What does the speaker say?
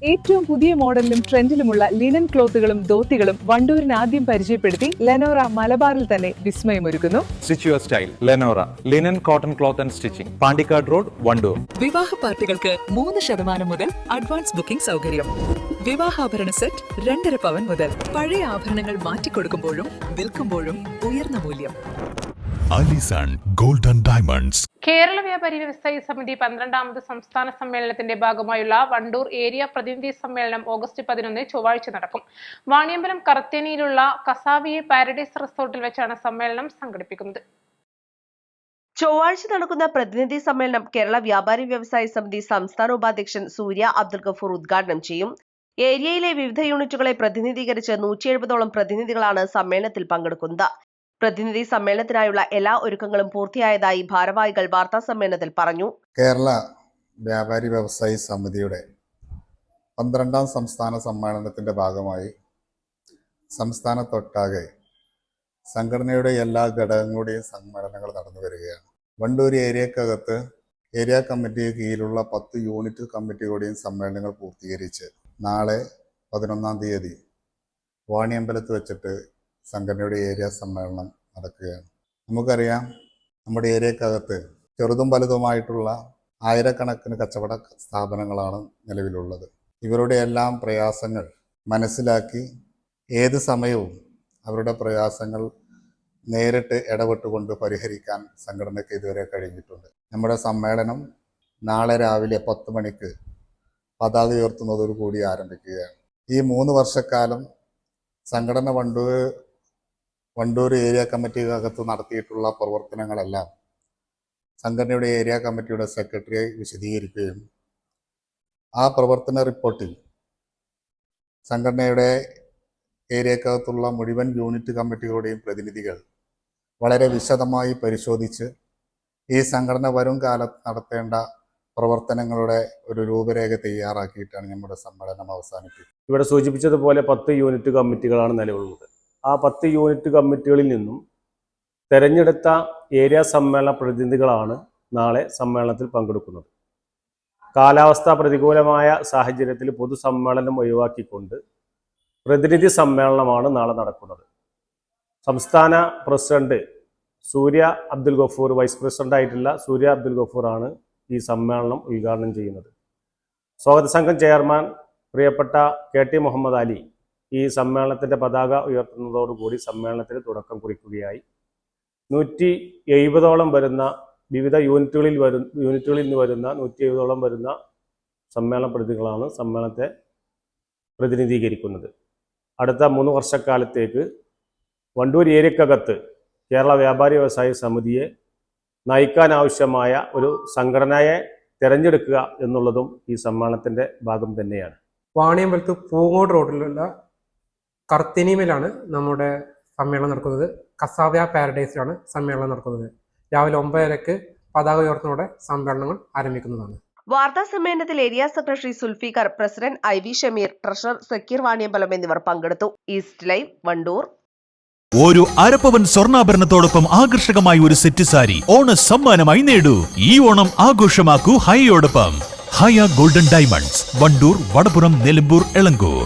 ഏറ്റവും പുതിയ മോഡലിലും ട്രെൻഡിലുമുള്ള ലിനൻ ക്ലോത്തുകളും ധോത്തികളും വണ്ടൂരിന് ആദ്യം പരിചയപ്പെടുത്തി ലെനോറ മലബാറിൽ തന്നെ വിസ്മയമൊരുക്കുന്നു. Stitch your style Lenora linen cotton cloth and stitching, Pandikkad road, Wandoor. വിവാഹ പാർട്ടികൾക്ക് 3% മുതൽ അഡ്വാൻസ് ബുക്കിംഗ് സൗകര്യം. വിവാഹാഭരണ സെറ്റ് 2.5 പവൻ മുതൽ. പഴയ ആഭരണങ്ങൾ മാറ്റിക്കൊടുക്കുമ്പോഴും വിൽക്കുമ്പോഴും ഉയർന്ന മൂല്യം. Allison golden diamonds. കേരള വ്യാപാരി വ്യവസായി സമിതി 12ാമത് സംസ്ഥാന സമ്മേളനത്തിന്റെ ഭാഗമായുള്ള വണ്ടൂർ ഏരിയ പ്രതിനിധി സമ്മേളനം ഓഗസ്റ്റ് 11 ചൊവ്വാഴ്ച നടക്കും. വാണിയമ്പലം കറത്തേനിയിലുള്ള കസാവിയെ പാരഡൈസ് റിസോർട്ടിൽ വെച്ചാണ് സമ്മേളനം സംഘടിപ്പിക്കുന്നത്. ചൊവ്വാഴ്ച നടക്കുന്ന പ്രതിനിധി സമ്മേളനം കേരള വ്യാപാരി വ്യവസായി സമിതി സംസ്ഥാന ഉപാധ്യക്ഷൻ സൂര്യ അബ്ദുൽ ഗഫൂർ ഉദ്ഘാടനം ചെയ്യും. ഏരിയയിലെ വിവിധ യൂണിറ്റുകളെ പ്രതിനിധീകരിച്ച് 170ഓളം പ്രതിനിധികളാണ് സമ്മേളനത്തിൽ പങ്കെടുക്കുന്നത്. പ്രതിനിധി സമ്മേളനത്തിനായുള്ള എല്ലാ ഒരുക്കങ്ങളും പൂർത്തിയായതായി ഭാരവാഹികൾ വാർത്താ സമ്മേളനത്തിൽ പറഞ്ഞു. കേരള വ്യാപാരി വ്യവസായി സമിതിയുടെ 12ാം സംസ്ഥാന സമ്മേളനത്തിന്റെ ഭാഗമായി സംസ്ഥാനത്തൊട്ടാകെ സംഘടനയുടെ എല്ലാ ഘടകങ്ങളുടെയും സമ്മേളനങ്ങൾ നടന്നു വരികയാണ്. വണ്ടൂർ ഏരിയക്കകത്ത് ഏരിയ കമ്മിറ്റിക്ക് കീഴിലുള്ള 10 യൂണിറ്റ് കമ്മിറ്റികളുടെയും സമ്മേളനങ്ങൾ പൂർത്തീകരിച്ച് നാളെ 11-ാം തീയതി വാണിയമ്പലത്ത് വെച്ചിട്ട് സംഘടനയുടെ ഏരിയ സമ്മേളനം നടക്കുകയാണ്. നമുക്കറിയാം, നമ്മുടെ ഏരിയക്കകത്ത് ചെറുതും വലുതുമായിട്ടുള്ള ആയിരക്കണക്കിന് കച്ചവട സ്ഥാപനങ്ങളാണ് നിലവിലുള്ളത്. ഇവരുടെ എല്ലാം പ്രയാസങ്ങൾ മനസ്സിലാക്കി ഏത് സമയവും അവരുടെ പ്രയാസങ്ങൾ നേരിട്ട് ഇടപെട്ടുകൊണ്ട് പരിഹരിക്കാൻ സംഘടനയ്ക്ക് ഇതുവരെ കഴിഞ്ഞിട്ടുണ്ട്. നമ്മുടെ സമ്മേളനം നാളെ രാവിലെ 10 മണിക്ക് പതാക ഉയർത്തുന്നതോടുകൂടി ആരംഭിക്കുകയാണ്. ഈ 3 വർഷക്കാലം സംഘടന വണ്ടൂർ ഏരിയ കമ്മിറ്റിക്കകത്ത് നടത്തിയിട്ടുള്ള പ്രവർത്തനങ്ങളെല്ലാം സംഘടനയുടെ ഏരിയ കമ്മിറ്റിയുടെ സെക്രട്ടറി വിശദീകരിക്കുകയും ആ പ്രവർത്തന റിപ്പോർട്ടിൽ സംഘടനയുടെ ഏരിയക്കകത്തുള്ള മുഴുവൻ യൂണിറ്റ് കമ്മിറ്റികളുടെയും പ്രതിനിധികൾ വളരെ വിശദമായി പരിശോധിച്ച് ഈ സംഘടന വരും കാലത്ത് നടത്തേണ്ട പ്രവർത്തനങ്ങളുടെ ഒരു രൂപരേഖ തയ്യാറാക്കിയിട്ടാണ് നമ്മുടെ സമ്മേളനം അവസാനിപ്പിക്കുന്നത്. ഇവിടെ സൂചിപ്പിച്ചതുപോലെ 10 യൂണിറ്റ് കമ്മിറ്റികളാണ് നിലവിലുള്ളത്. ആ 10 യൂണിറ്റ് കമ്മിറ്റികളിൽ നിന്നും തെരഞ്ഞെടുത്ത ഏരിയ സമ്മേളന പ്രതിനിധികളാണ് നാളെ സമ്മേളനത്തിൽ പങ്കെടുക്കുന്നത്. കാലാവസ്ഥ പ്രതികൂലമായ സാഹചര്യത്തിൽ പൊതുസമ്മേളനം ഒഴിവാക്കിക്കൊണ്ട് പ്രതിനിധി സമ്മേളനമാണ് നാളെ നടക്കുന്നത്. സംസ്ഥാന പ്രസിഡന്റ് സൂര്യ അബ്ദുൽ ഗഫൂർ, വൈസ് പ്രസിഡന്റായിട്ടുള്ള സൂര്യ അബ്ദുൽ ഗഫൂറാണ് ഈ സമ്മേളനം ഉദ്ഘാടനം ചെയ്യുന്നത്. സ്വാഗത സംഘം ചെയർമാൻ പ്രിയപ്പെട്ട KT മുഹമ്മദ് അലി ഈ സമ്മേളനത്തിൻ്റെ പതാക ഉയർത്തുന്നതോടുകൂടി സമ്മേളനത്തിന് തുടക്കം കുറിക്കുകയായി. 170ഓളം വരുന്ന വിവിധ യൂണിറ്റുകളിൽ നിന്ന് വരുന്ന 170ഓളം വരുന്ന സമ്മേളന പ്രതിനിധികളാണ് സമ്മേളനത്തെ പ്രതിനിധീകരിക്കുന്നത്. അടുത്ത 3 വർഷക്കാലത്തേക്ക് വണ്ടൂർ ഏരിയക്കകത്ത് കേരള വ്യാപാരി വ്യവസായി സമിതിയെ നയിക്കാനാവശ്യമായ ഒരു സംഘടനയെ തിരഞ്ഞെടുക്കുക എന്നുള്ളതും ഈ സമ്മേളനത്തിൻ്റെ ഭാഗം തന്നെയാണ്. വാണിയമ്പലത്ത് പൂങ്ങോട് റോഡിലുള്ള കർത്തിനിമയിലാണ് നമ്മുടെ സമ്മേളനം നടക്കുന്നത്. കസാവ്യ പാരഡൈസിലാണ് സമ്മേളനം നടക്കുന്നത്. രാവിലെ 9:30 പതാക ഉയർത്തുന്നതോടെ സമ്മേളനങ്ങൾ ആരംഭിക്കുന്നതാണ്. വാർത്താ സമ്മേളനത്തിൽ area secretary Sulfikar, president IV Shameer, treasurer Sakeer Vaniyambalam എന്നിവർ പങ്കെടുത്തു. East live, Wandoor. ഒരു അരപ്പവൻ സ്വർണ്ണാഭരണത്തോടൊപ്പം ആകർഷകമായ ഒരു സെറ്റ് സാരി ഓണ സമ്മാനമായി നേടൂ. ഈ ഓണം ആഘോഷമാക്കൂ ഹയയോടൊപ്പം. ഹയ ഗോൾഡൻ ഡയമണ്ട്സ്, വണ്ടൂർ, വടപുറം, നിലമ്പൂർ, എളങ്കൂർ.